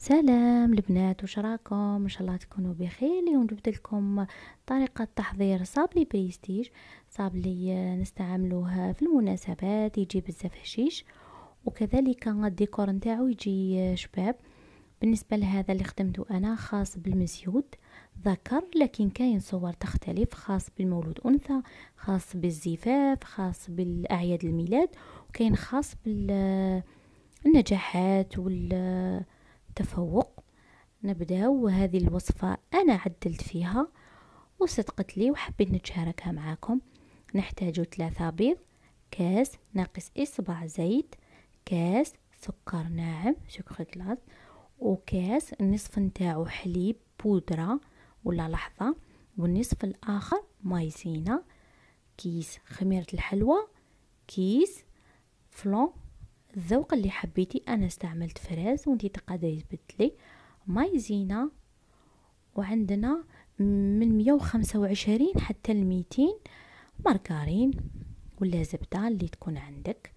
سلام البنات، واش راكم؟ ان شاء الله تكونوا بخير. اليوم جبت لكم طريقه تحضير صابلي بريستيج. صابلي نستعملوه في المناسبات، يجي بزاف هشيش، وكذلك الديكور نتاعو يجي شباب. بالنسبه لهذا اللي خدمته انا خاص بالمزيود ذكر، لكن كاين صور تختلف، خاص بالمولود انثى، خاص بالزفاف، خاص بالاعياد الميلاد، وكاين خاص بالنجاحات والتفوق. نبداو. هذه الوصفة أنا عدلت فيها وصدقت لي وحبيت نتشاركها معاكم. نحتاج 3 بيض، كاس ناقص إصبع زيت، كاس سكر ناعم سكر كلاص، وكاس النصف نتاعو حليب بودرة ولا لحظة، والنصف الآخر مايزينا، كيس خميرة الحلوى، كيس فلون الذوق اللي حبيتي. أنا استعملت فريز وانتي تقدري تبدلي مايزينا، وعندنا من 125 حتى 200 مارغرين ولا زبدة اللي تكون عندك.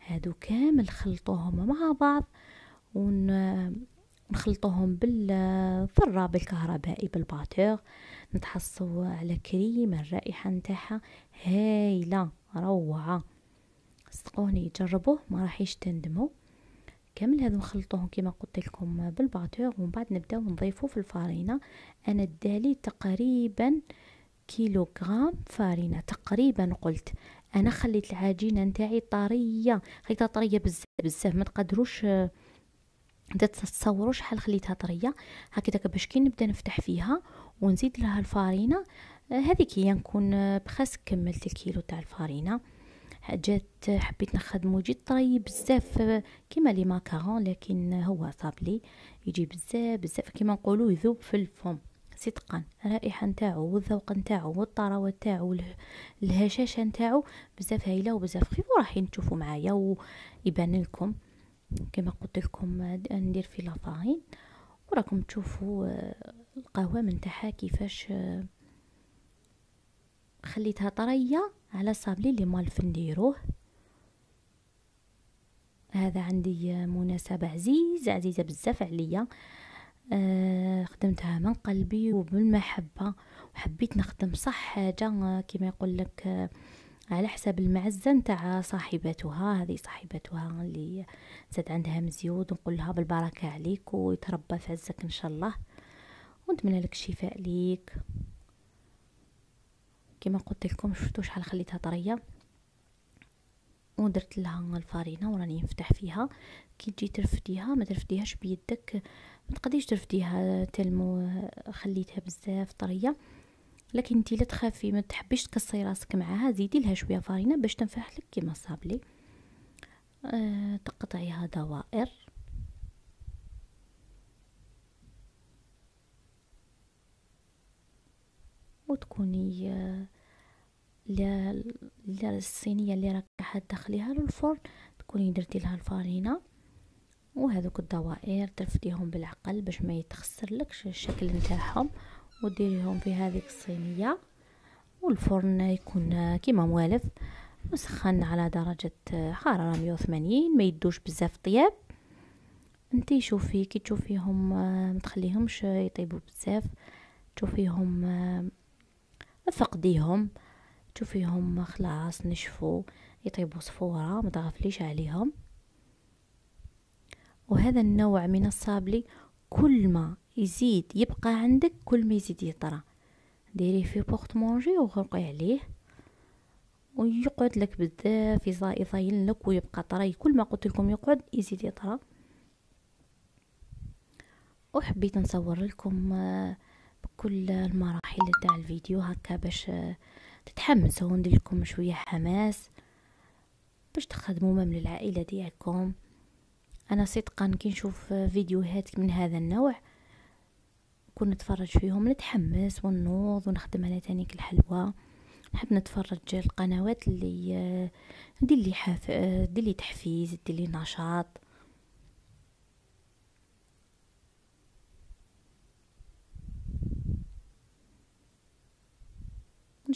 هادو كامل خلطوهم مع بعض ونخلطوهم بالضرة بالكهربائي بالباتور، نتحصوا على كريم. الرائحة نتاعها هايلة روعة، صدقوني جربوه ما راحيش تندموا. كامل هذا نخلطوهم كما قلت لكم بالباتور، ومن بعد نبداو نضيفوه في الفارينه. انا ادالي تقريبا كيلوغرام فارينه تقريبا. قلت انا خليت العجينه نتاعي طريه، خليتها طريه بزاف ما تقدروش تتصوروا شحال خليتها طريه هكذا، باش كي نبدا نفتح فيها ونزيد لها الفارينه هذيك هي نكون بخاس كملت الكيلو تاع الفارينه. جات حبيت نخدمو يجي طري بزاف كيما لي ماكارون، لكن هو صابلي يجي بزاف كيما نقولوا يذوب في الفم صدقا. الرائحه نتاعو والذوق نتاعو والطراوه نتاعو الهشاشه نتاعو بزاف هايله وبزاف خفيف، وراح تشوفوا معايا ويبان لكم كما قلت لكم ندير في لافارين، وراكم تشوفوا القوام نتاعها كيفاش خليتها طريه على صابلي اللي مالف نديروه. هذا عندي مناسبة عزيزة بزاف عليا، خدمتها من قلبي وبالمحبة، وحبيت نخدم صح حاجة كما يقول لك على حساب المعزة نتاع صاحبتها. هذه صاحبتها اللي زاد عندها مزيود، نقول لها بالبركة عليك ويتربى في عزك ان شاء الله، ونتمنى لك الشفاء ليك. كما قلت لكم شفتوا شحال خليتها طريه، ودرت لها الفارينه وراني نفتح فيها. كي تجي ترفديها ما ترفديهاش بيدك، ما تقديش ترفديها تلمو، خليتها بزاف طريه. لكن انتي لا تخافي ما تحبيش تكسري راسك معاها، زيدي لها شويه فارينه باش تنفح لك كيما صابلي. تقطعيها دوائر وتكوني الصينيه اللي راك حتدخليها للفرن تكوني درتي لها الفارينه، وهذوك الدوائر ترفديهم بالعقل باش ما يتخسرلكش الشكل نتاعهم، وديريهم في هذيك الصينيه. والفرن يكون كيما موالف مسخن على درجه حراره 180، ما يدوش بزاف طياب. انتي شوفي كي تشوفيهم ما تخليهمش يطيبوا بزاف، تشوفيهم فقديهم، تشوفيهم خلاص نشفوا يطيبوا صفورة، ما تغفليش عليهم. وهذا النوع من الصابلي كل ما يزيد يبقى عندك كل ما يزيد يطرى. ديريه في بورت مونجي وغرقي عليه ويقعد لك بزاف، يطين لك ويبقى طري. كل ما قلت لكم يقعد يزيد يطرى. وحبيت نصور لكم بكل المراحل تاع الفيديو هكا باش تتحمسوا وندير لكم شويه حماس باش تخدموا من العائله ديالكم. انا صدقا كي نشوف فيديوهات من هذا النوع كون نتفرج فيهم نتحمس ونوض ونخدم انا تانيك الحلوى. نحب نتفرج القنوات اللي دير لي تحفيز، دير لي نشاط.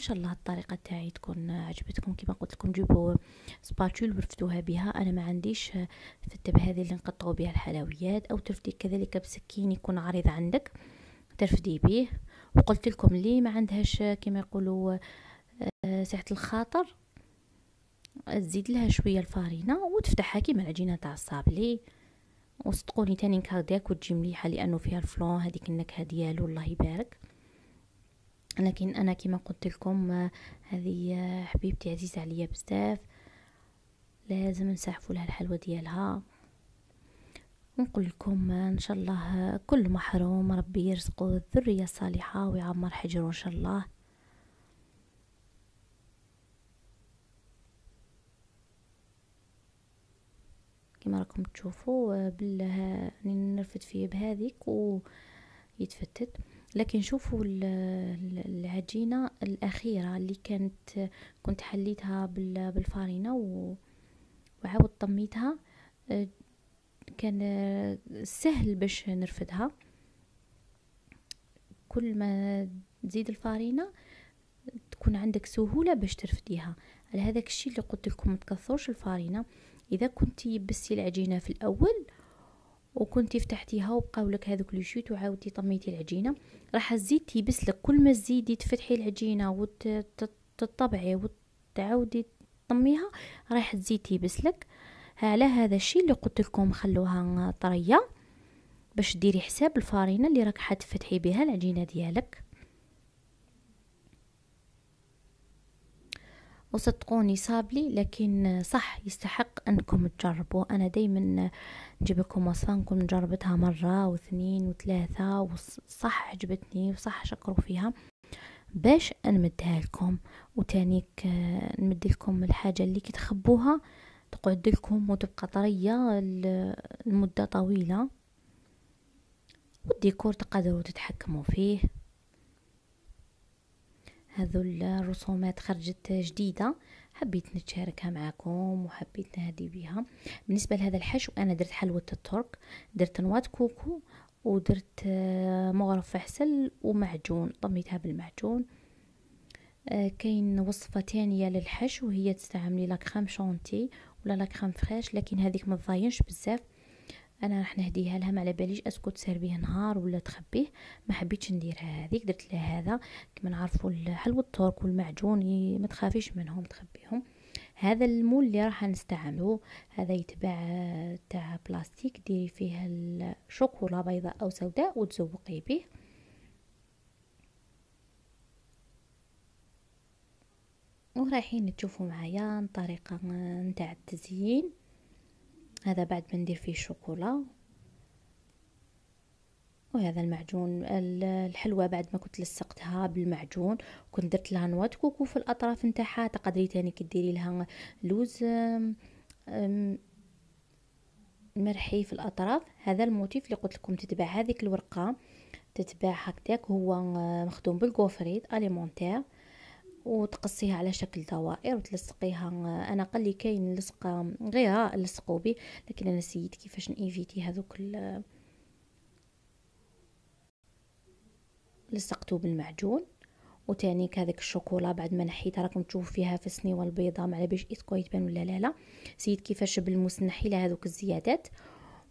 شاء الله الطريقه تاعي تكون عجبتكم. كما قلت لكم جيبوا سباتول ورفدوها بها. انا ما عنديش فتة بهذه اللي نقطعوا بها الحلويات، او ترفدي كذلك بسكين يكون عريض عندك ترفدي به. وقلت لكم اللي ما عندهاش كما يقولوا سعة الخاطر تزيد لها شويه الفارينه وتفتحها كيما العجينه تاع الصابلي. وصدقوني تاني نكهداك وتجي مليحه لانه فيها الفلون هذيك النكهه ديالو الله يبارك. لكن انا كما قلت لكم هذه حبيبتي عزيزه عليا بزاف، لازم نسحفوا لها الحلوى ديالها. ونقول لكم ان شاء الله كل محروم ربي يرزقه الذريه الصالحه ويعمر حجره ان شاء الله. كما راكم تشوفوا بالله نرفد فيه بهذيك ويتفتت. لكن شوفوا العجينه الاخيره اللي كنت حليتها بالفارينه وعاود طميتها، كان سهل باش نرفدها. كل ما تزيد الفارينه تكون عندك سهوله باش ترفديها. على هذاك الشيء اللي قلت لكم ما تكثرش الفارينه. اذا كنتي يبستي العجينه في الاول وكنتي فتحتيها وبقاو لك هذوك لي شوت وعاودتي طميتي العجينه، راح تزيد تيبس لك. كل ما تزيدي تفتحي العجينه وتطبعي وتعاودي تطميها راح تزيد تيبس لك. على هذا الشيء اللي قلت لكم خلوها طريه باش ديري حساب الفارينه اللي راك حتفتحي بها العجينه ديالك. وصدقوني صابلي لكن صح يستحق انكم تجربوا. انا دايما نجيب لكم وصفه نكون جربتها مره واثنين وثلاثه وصح عجبتني وصح شكروا فيها باش نمدها لكم. وتانيك نمد لكم الحاجه اللي كي تخبوها تقعد لكم وتبقى طريه لمده طويله. والديكور تقدروا تتحكموا فيه. هذو الرسومات خرجت جديدة حبيت نتشاركها معكم وحبيت نهدي بها. بالنسبة لهذا الحشو أنا درت حلوة الترك، درت نوات كوكو ودرت مغرف عسل ومعجون طميتها بالمعجون. كاين وصفة تانية للحشو هي تستعملي لاكريم شونتي ولا لاكريم فريش، لكن هذيك ما تضاينش بزاف. انا راح نهديها لها ما على باليش اسكو تسربيه نهار ولا تخبيه، ما حبيتش نديرها هذيك درت لها هذا. كما نعرفوا حلوى الترك والمعجون ما تخافيش منهم تخبيهم. هذا المول اللي راح نستعمله هذا يتباع تاع بلاستيك، ديري فيه الشوكولا بيضاء او سوداء وتزوقي به. ورايحين تشوفوا معايا طريقه نتاع التزيين. هذا بعد ما ندير فيه الشوكولا، وهذا المعجون الحلوى بعد ما كنت لصقتها بالمعجون كنت درت لها نواه كوكو في الاطراف نتاعها. تقدري تاني كديري لها لوز مرحي في الاطراف. هذا الموتيف اللي قلت لكم تتباع هذيك الورقه تتباع هكذاك، هو مخدوم بالكوفريت اليمونتير وتقصيها على شكل دوائر وتلصقيها. انا قال لي كاين لصقه غيرها لصقوا به، لكن انا نسيت كيفاش نيفيتي هذوك لصقته بالمعجون. وتاني هذاك الشوكولا بعد ما نحيتها راكم تشوفوا فيها في السنيوه البيضاء ما على باليش اسكو يتبان ولا لا. سيت كيفاش بالموس نحي لها هذوك الزيادات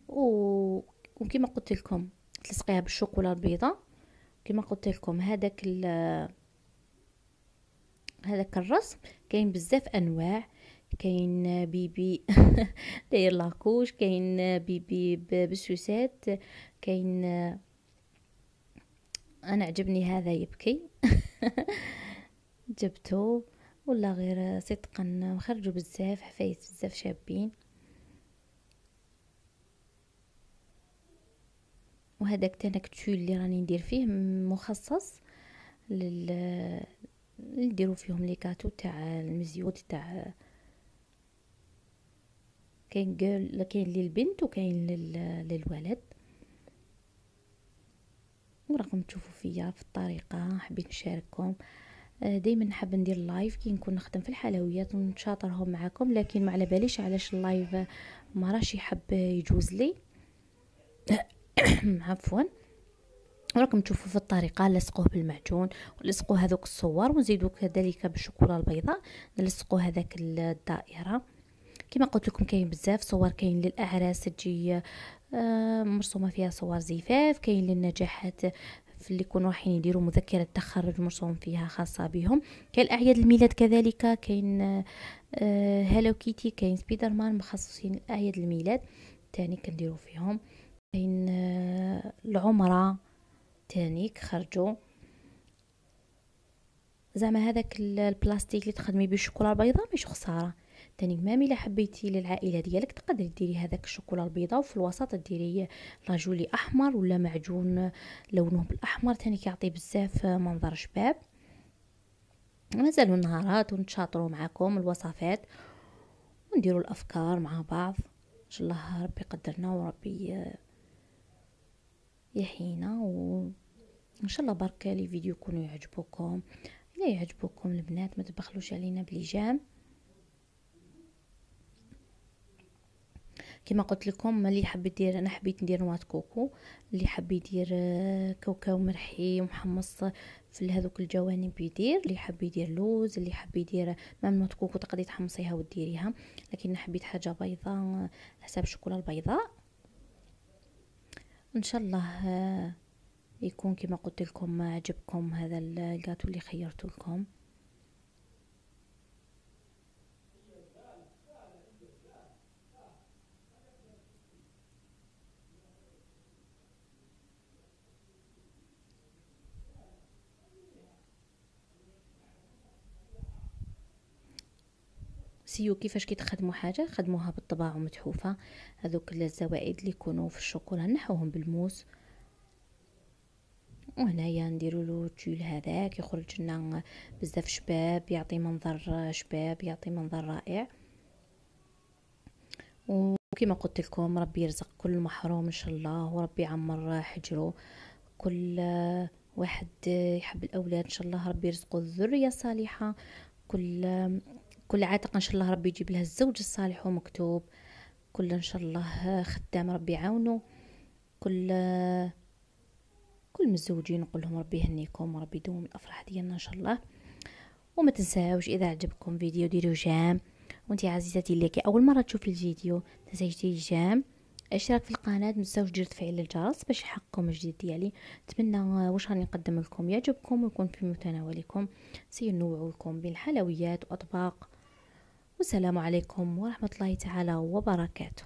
وكما قلت لكم تلصقيها بالشوكولا البيضاء. كما قلت لكم هذاك الرسم كاين بزاف انواع. كاين بيبي داير لاكوش، كاين بيبي بسوسات، كاين انا عجبني هذا يبكي جبته ولا غير صدقا مخرجوا بزاف حفايس بزاف شابين. وهذاك تنكتول اللي راني ندير فيه مخصص نديرو فيهم لي كاتو تاع المزيود تاع كاين للبنت وكاين للولد. وراكم تشوفوا فيا في الطريقه حبيت نشارككم. دائما نحب ندير لايف كي نكون نخدم في الحلويات ونشاطرهم معكم، لكن ما على باليش علاش اللايف ما راش يحب يجوز لي عفوا. وراكم تشوفوا في الطريقه نلصقوه بالمعجون ونلصقوا هذوك الصور ونزيدوا كذلك بالشوكولا البيضاء نلصقوا هذاك الدائره. كما قلت لكم كاين بزاف صور، كاين للاعراس تجي مرسومه فيها صور زفاف، كاين للنجاحات في اللي يكونوا رايحين يديروا مذكره تخرج مرسوم فيها خاصه بهم، كاين اعياد الميلاد كذلك، كاين هالو كيتي، كاين سبيدر مان مخصصين اعياد الميلاد تاني كنديروا فيهم، كاين العمره تاني خرجوا. زعما هذاك البلاستيك اللي تخدمي به الشوكولا البيضاء مش خساره تاني. مامي الا حبيتي للعائله ديالك تقدري ديري هذاك الشوكولا البيضاء وفي الوسط ديري لاجولي احمر ولا معجون لونه بالاحمر تاني كيعطي بزاف منظر شباب. مازالوا النهارات ونتشاطروا معكم الوصفات ونديروا الافكار مع بعض ان شاء الله. ربي يقدرنا وربي يحيينا، وان شاء الله برك لي فيديو يكونوا يعجبوكم. الا يعجبوكم البنات ما تبخلوش علينا بليجام. كما قلت لكم اللي حب يدير، انا حبيت ندير نوات كوكو، اللي حب يدير كاوكاو مرحي ومحمص في هذوك الجوانب يدير، اللي حب يدير لوز، اللي حب يدير مام نوات كوكو تقدري تحمصيها وديريها، لكن حبيت حاجه بيضاء حسب الشوكولا البيضاء. ان شاء الله يكون كما قلت لكم عجبكم هذا الجاتو اللي خيرته لكم. سيو كيفاش كيتخدموا حاجه خدموها بالطباعه متحوفه، هذوك الزوائد اللي يكونوا في الشوكولا نحوهم بالموس، وهنايا نديروا له التول هذاك يخرج لنا بزاف شباب، يعطي منظر شباب، يعطي منظر رائع. وكما قلت لكم ربي يرزق كل محروم ان شاء الله، وربي يعمر حجره، كل واحد يحب الاولاد ان شاء الله ربي يرزقه الذريه الصالحه، كل عاتق ان شاء الله ربي يجيب لها الزوج الصالح ومكتوب، كل ان شاء الله خدام ربي يعاونوا، كل متزوجين نقول لهم ربي يهنيكم وربي يدوم الافراح ديالنا ان شاء الله. وما تنساوش اذا عجبكم فيديو ديروا جام، وانتي عزيزتي اللي كي اول مره تشوف الفيديو تنسايش جام، اشتراك في القناه، ما تنساوش ديروا تفعيل الجرس باش يحققكم الجديد ديالي. نتمنى واش راني نقدم لكم يعجبكم ويكون في متناولكم، سينوع لكم بين حلويات واطباق. والسلام عليكم ورحمه الله تعالى وبركاته.